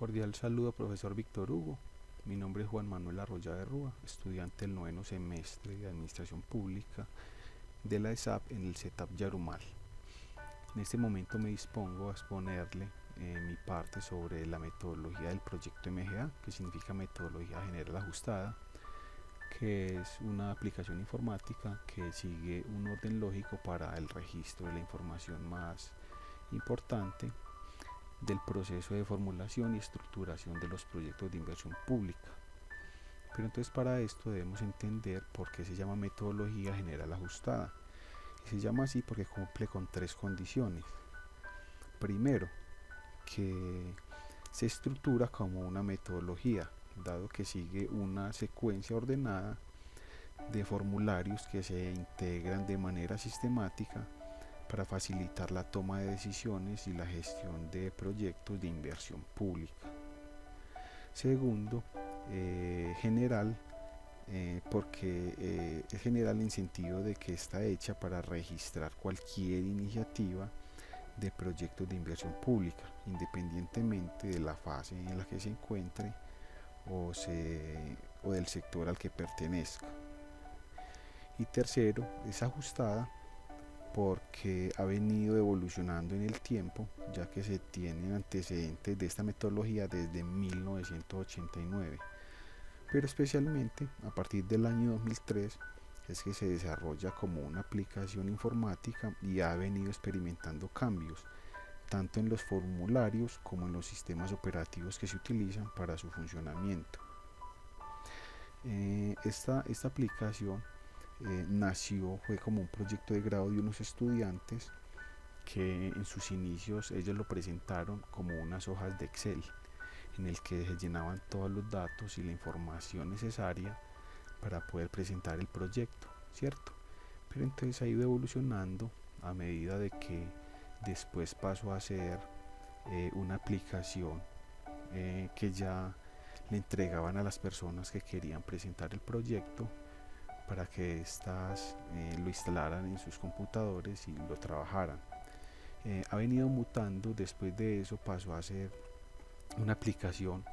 Cordial saludo, profesor Víctor Hugo. Mi nombre es Juan Manuel Arroya de Rúa, estudiante del noveno semestre de Administración Pública de la ESAP en el CETAP Yarumal. En este momento me dispongo a exponerle mi parte sobre la metodología del proyecto MGA, que significa Metodología General Ajustada, que es una aplicación informática que sigue un orden lógico para el registro de la información más importante del proceso de formulación y estructuración de los proyectos de inversión pública. Pero entonces para esto debemos entender por qué se llama metodología general ajustada. Y se llama así porque cumple con tres condiciones. Primero, que se estructura como una metodología, dado que sigue una secuencia ordenada de formularios que se integran de manera sistemática para facilitar la toma de decisiones y la gestión de proyectos de inversión pública. Segundo, general, porque es general en sentido de que está hecha para registrar cualquier iniciativa de proyectos de inversión pública, independientemente de la fase en la que se encuentre o del sector al que pertenezca. Y tercero, es ajustada porque ha venido evolucionando en el tiempo, ya que se tienen antecedentes de esta metodología desde 1989, pero especialmente a partir del año 2003 es que se desarrolla como una aplicación informática y ha venido experimentando cambios, tanto en los formularios como en los sistemas operativos que se utilizan para su funcionamiento. Esta aplicación fue como un proyecto de grado de unos estudiantes que en sus inicios ellos lo presentaron como unas hojas de Excel en el que se llenaban todos los datos y la información necesaria para poder presentar el proyecto, ¿cierto? Pero entonces ha ido evolucionando a medida de que después pasó a ser una aplicación que ya le entregaban a las personas que querían presentar el proyecto para que éstas lo instalaran en sus computadores y lo trabajaran. Ha venido mutando, después de eso pasó a ser una aplicación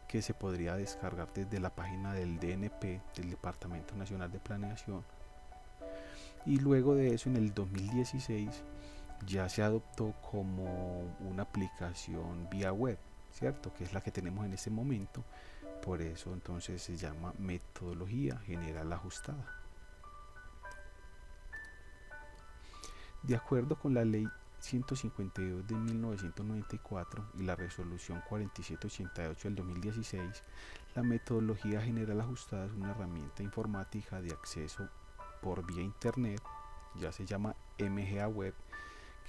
que se podría descargar desde la página del DNP, del Departamento Nacional de Planeación, y luego de eso en el 2016 ya se adoptó como una aplicación vía web, ¿cierto? Que es la que tenemos en este momento. Por eso entonces se llama metodología general ajustada. De acuerdo con la ley 152 de 1994 y la resolución 4788 del 2016, la metodología general ajustada es una herramienta informática de acceso por vía internet, ya se llama MGA Web,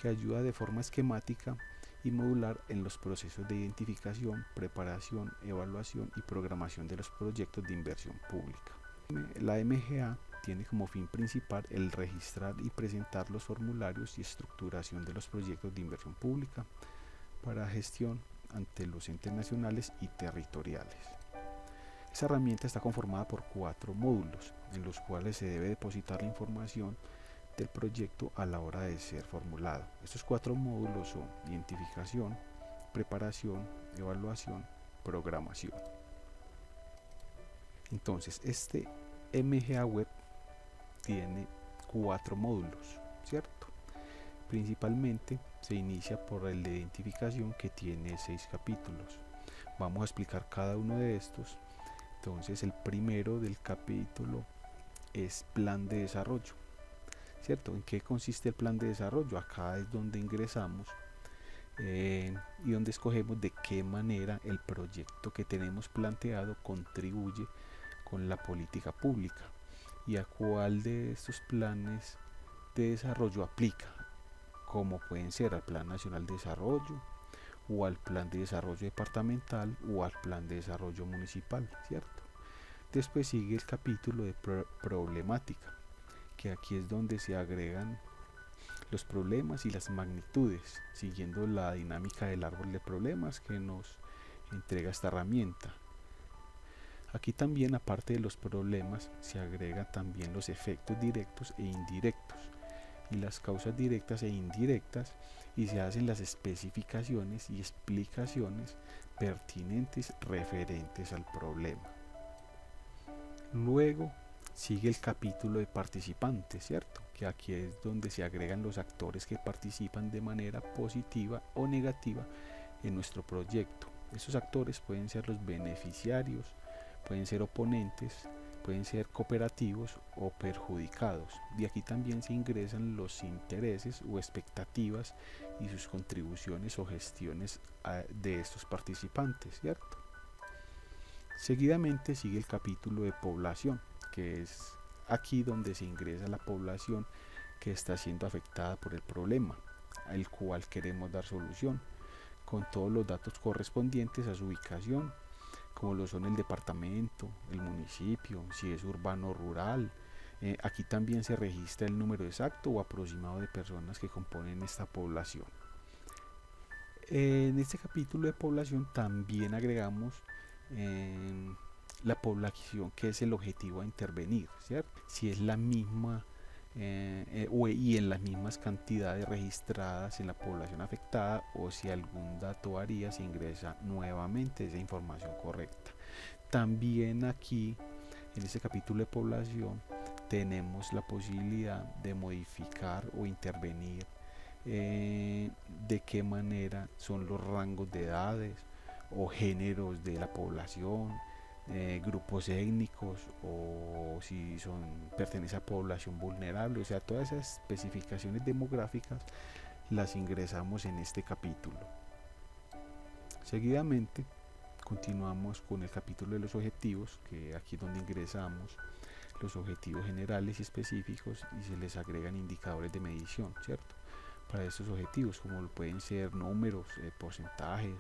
que ayuda de forma esquemática y modular en los procesos de identificación, preparación, evaluación y programación de los proyectos de inversión pública. La MGA tiene como fin principal el registrar y presentar los formularios y estructuración de los proyectos de inversión pública para gestión ante los entes nacionales y territoriales. Esta herramienta está conformada por 4 módulos en los cuales se debe depositar la información del proyecto a la hora de ser formulado. Estos 4 módulos son identificación, preparación, evaluación, programación. Entonces, este MGA Web tiene 4 módulos, ¿cierto? Principalmente se inicia por el de identificación, que tiene 6 capítulos. Vamos a explicar cada uno de estos. Entonces, el primero del capítulo es plan de desarrollo, ¿cierto? ¿En qué consiste el plan de desarrollo? Acá es donde ingresamos y donde escogemos de qué manera el proyecto que tenemos planteado contribuye con la política pública y a cuál de estos planes de desarrollo aplica, como pueden ser al Plan Nacional de Desarrollo o al Plan de Desarrollo Departamental o al Plan de Desarrollo Municipal, ¿cierto? Después sigue el capítulo de problemática, que aquí es donde se agregan los problemas y las magnitudes, siguiendo la dinámica del árbol de problemas que nos entrega esta herramienta. Aquí también, aparte de los problemas, se agregan también los efectos directos e indirectos, y las causas directas e indirectas, y se hacen las especificaciones y explicaciones pertinentes referentes al problema. Luego sigue el capítulo de participantes, ¿cierto? Que aquí es donde se agregan los actores que participan de manera positiva o negativa en nuestro proyecto. Esos actores pueden ser los beneficiarios, pueden ser oponentes, pueden ser cooperativos o perjudicados. Y aquí también se ingresan los intereses o expectativas y sus contribuciones o gestiones de estos participantes, ¿cierto? Seguidamente sigue el capítulo de población, que es aquí donde se ingresa la población que está siendo afectada por el problema, al cual queremos dar solución, con todos los datos correspondientes a su ubicación, como lo son el departamento, el municipio, si es urbano o rural. Aquí también se registra el número exacto o aproximado de personas que componen esta población. En este capítulo de población también agregamos la población que es el objetivo a intervenir, ¿cierto? Si es la misma y en las mismas cantidades registradas en la población afectada, o si algún dato varía, se ingresa nuevamente esa información correcta. También aquí en este capítulo de población tenemos la posibilidad de modificar o intervenir de qué manera son los rangos de edades o géneros de la población, grupos étnicos, o si pertenece a población vulnerable. O sea, todas esas especificaciones demográficas las ingresamos en este capítulo. Seguidamente continuamos con el capítulo de los objetivos, que aquí es donde ingresamos los objetivos generales y específicos y se les agregan indicadores de medición, ¿cierto? Para estos objetivos, como pueden ser números, porcentajes,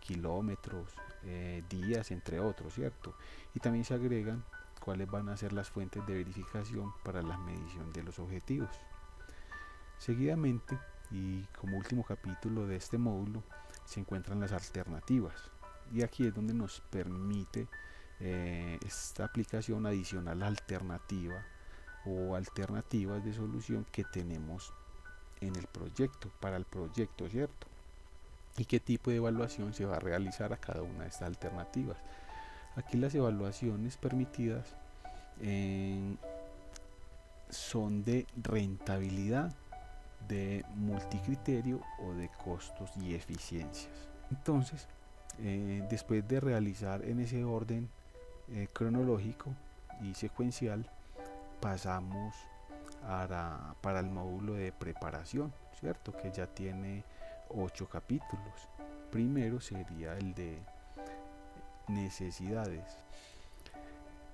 kilómetros, días, entre otros, ¿cierto? Y también se agregan cuáles van a ser las fuentes de verificación para la medición de los objetivos. Seguidamente, y como último capítulo de este módulo, se encuentran las alternativas, y aquí es donde nos permite esta aplicación adicional la alternativa o alternativas de solución que tenemos en el proyecto, para el proyecto, ¿cierto? Y qué tipo de evaluación se va a realizar a cada una de estas alternativas. Aquí las evaluaciones permitidas son de rentabilidad, de multicriterio o de costos y eficiencias. Entonces, después de realizar en ese orden cronológico y secuencial, pasamos para el módulo de preparación, ¿cierto? Que ya tiene 8 capítulos. Primero sería el de necesidades,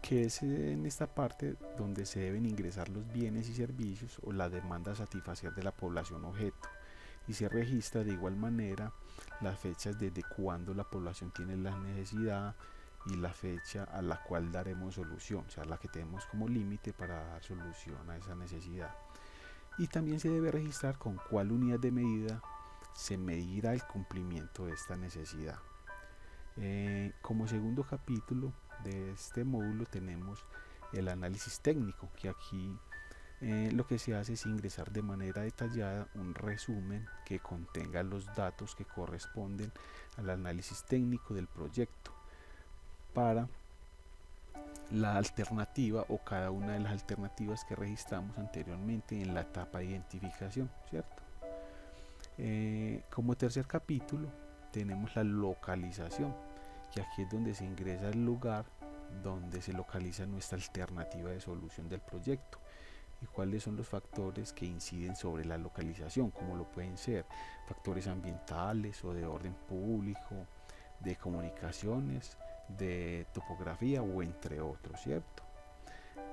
que es en esta parte donde se deben ingresar los bienes y servicios o la demanda a satisfacer de la población objeto, y se registra de igual manera las fechas desde cuando la población tiene la necesidad y la fecha a la cual daremos solución, o sea, la que tenemos como límite para dar solución a esa necesidad. Y también se debe registrar con cuál unidad de medida se medirá el cumplimiento de esta necesidad. Como segundo capítulo de este módulo tenemos el análisis técnico, que aquí lo que se hace es ingresar de manera detallada un resumen que contenga los datos que corresponden al análisis técnico del proyecto para la alternativa o cada una de las alternativas que registramos anteriormente en la etapa de identificación, ¿cierto? Como tercer capítulo tenemos la localización, que aquí es donde se ingresa el lugar donde se localiza nuestra alternativa de solución del proyecto y cuáles son los factores que inciden sobre la localización, como lo pueden ser factores ambientales o de orden público, de comunicaciones, de topografía o entre otros, ¿cierto?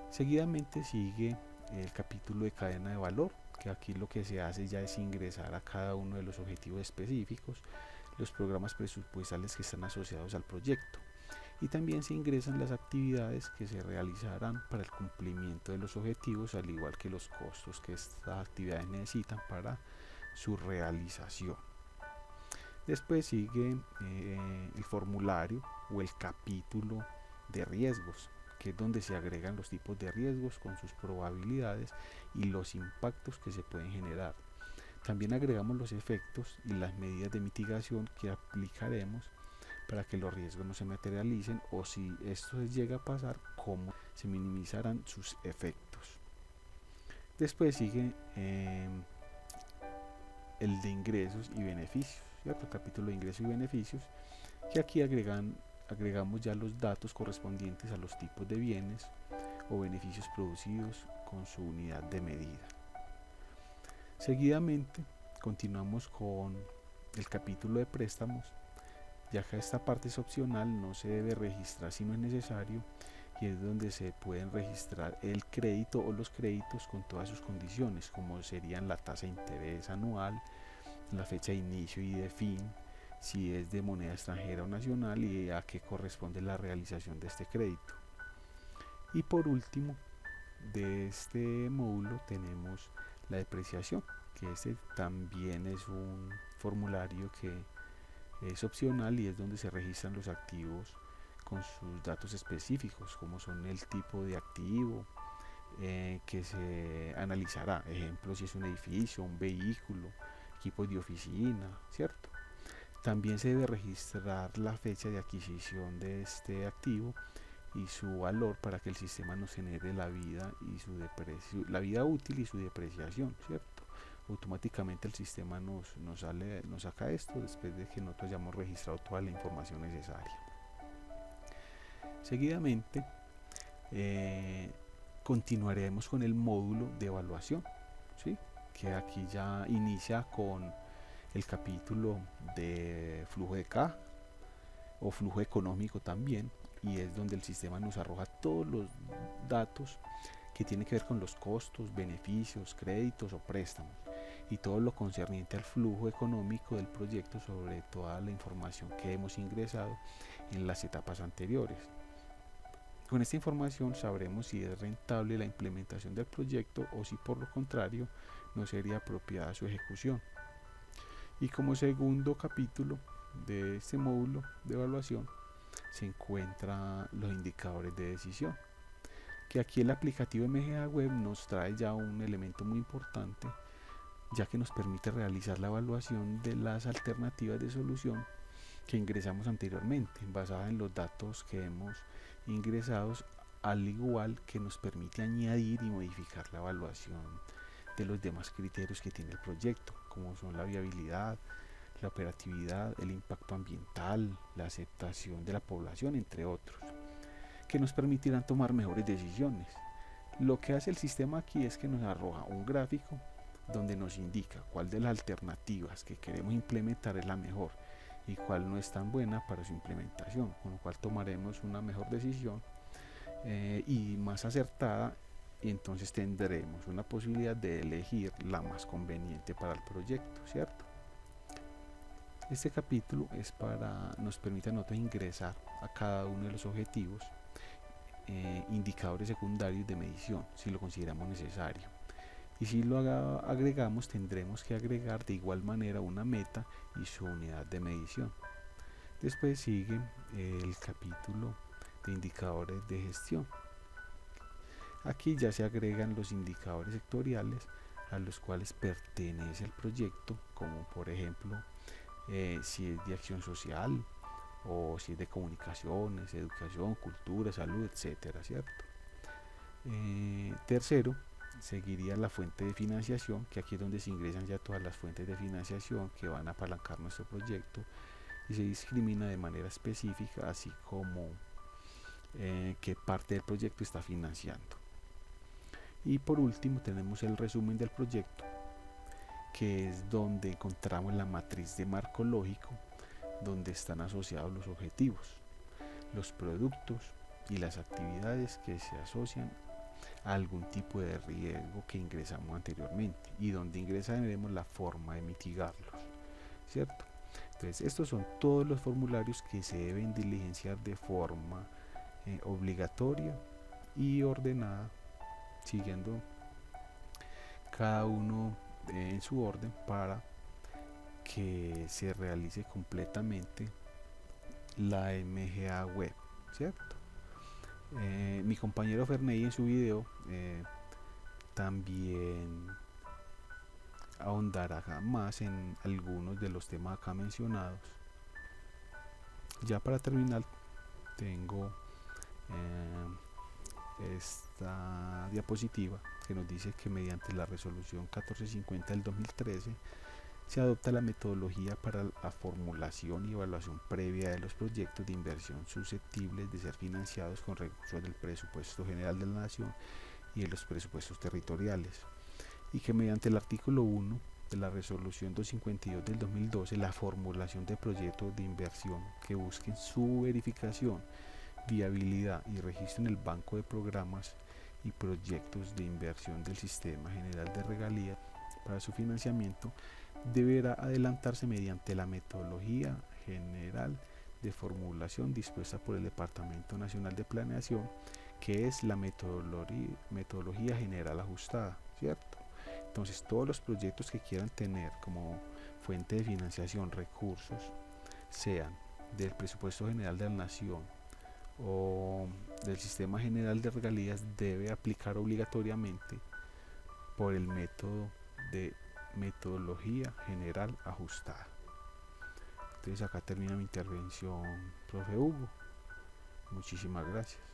Seguidamente sigue el capítulo de cadena de valor, que aquí lo que se hace ya es ingresar a cada uno de los objetivos específicos, los programas presupuestales que están asociados al proyecto, y también se ingresan las actividades que se realizarán para el cumplimiento de los objetivos, al igual que los costos que estas actividades necesitan para su realización. Después sigue el formulario o el capítulo de riesgos, que es donde se agregan los tipos de riesgos con sus probabilidades y los impactos que se pueden generar. También agregamos los efectos y las medidas de mitigación que aplicaremos para que los riesgos no se materialicen, o si esto llega a pasar, cómo se minimizarán sus efectos. Después sigue el de ingresos y beneficios, ¿cierto? El capítulo de ingresos y beneficios, que aquí agregamos ya los datos correspondientes a los tipos de bienes o beneficios producidos con su unidad de medida. Seguidamente continuamos con el capítulo de préstamos, ya que esta parte es opcional, no se debe registrar si no es necesario, y es donde se pueden registrar el crédito o los créditos con todas sus condiciones, como serían la tasa de interés anual, la fecha de inicio y de fin, si es de moneda extranjera o nacional y a qué corresponde la realización de este crédito. Y por último, de este módulo tenemos la depreciación, que este también es un formulario que es opcional y es donde se registran los activos con sus datos específicos, como son el tipo de activo que se analizará, ejemplo si es un edificio, un vehículo, equipos de oficina, ¿cierto? También se debe registrar la fecha de adquisición de este activo y su valor para que el sistema nos genere la vida útil y su depreciación, ¿cierto? Automáticamente el sistema nos saca esto después de que nosotros hayamos registrado toda la información necesaria. Seguidamente continuaremos con el módulo de evaluación, ¿sí? Que aquí ya inicia con el capítulo de flujo de caja o flujo económico también, y es donde el sistema nos arroja todos los datos que tienen que ver con los costos, beneficios, créditos o préstamos, y todo lo concerniente al flujo económico del proyecto sobre toda la información que hemos ingresado en las etapas anteriores. Con esta información sabremos si es rentable la implementación del proyecto o si por lo contrario no sería apropiada su ejecución. Y como segundo capítulo de este módulo de evaluación se encuentran los indicadores de decisión, que aquí el aplicativo MGA Web nos trae ya un elemento muy importante, ya que nos permite realizar la evaluación de las alternativas de solución que ingresamos anteriormente, basada en los datos que hemos ingresado, al igual que nos permite añadir y modificar la evaluación de los demás criterios que tiene el proyecto, como son la viabilidad, la operatividad, el impacto ambiental, la aceptación de la población, entre otros, que nos permitirán tomar mejores decisiones. Lo que hace el sistema aquí es que nos arroja un gráfico donde nos indica cuál de las alternativas que queremos implementar es la mejor y cuál no es tan buena para su implementación, con lo cual tomaremos una mejor decisión y más acertada, y entonces tendremos una posibilidad de elegir la más conveniente para el proyecto, ¿cierto? Este capítulo nos permite a nosotros ingresar a cada uno de los objetivos indicadores secundarios de medición, si lo consideramos necesario. Y si lo agregamos, tendremos que agregar de igual manera una meta y su unidad de medición. Después sigue el capítulo de indicadores de gestión. Aquí ya se agregan los indicadores sectoriales a los cuales pertenece el proyecto, como por ejemplo si es de acción social o si es de comunicaciones, educación, cultura, salud, etcétera, ¿cierto? Tercero, seguiría la fuente de financiación, que aquí es donde se ingresan ya todas las fuentes de financiación que van a apalancar nuestro proyecto, y se discrimina de manera específica, así como qué parte del proyecto está financiando. Y por último tenemos el resumen del proyecto, que es donde encontramos la matriz de marco lógico, donde están asociados los objetivos, los productos y las actividades que se asocian a algún tipo de riesgo que ingresamos anteriormente, y donde ingresaremos la forma de mitigarlos, ¿cierto? Entonces estos son todos los formularios que se deben diligenciar de forma obligatoria y ordenada, siguiendo cada uno en su orden para que se realice completamente la MGA Web, ¿cierto? Mi compañero Ferney en su video también ahondará más en algunos de los temas acá mencionados. Ya para terminar, tengo esta diapositiva que nos dice que mediante la resolución 1450 del 2013 se adopta la metodología para la formulación y evaluación previa de los proyectos de inversión susceptibles de ser financiados con recursos del presupuesto general de la nación y de los presupuestos territoriales, y que mediante el artículo 1 de la resolución 252 del 2012 la formulación de proyectos de inversión que busquen su verificación, viabilidad y registro en el banco de programas y proyectos de inversión del Sistema General de Regalías para su financiamiento deberá adelantarse mediante la metodología general de formulación dispuesta por el Departamento Nacional de Planeación, que es la metodología general ajustada, ¿cierto? Entonces, todos los proyectos que quieran tener como fuente de financiación recursos, sean del presupuesto general de la nación o del Sistema General de Regalías, debe aplicar obligatoriamente por el método de metodología general ajustada. Entonces acá termina mi intervención, profe Hugo. Muchísimas gracias.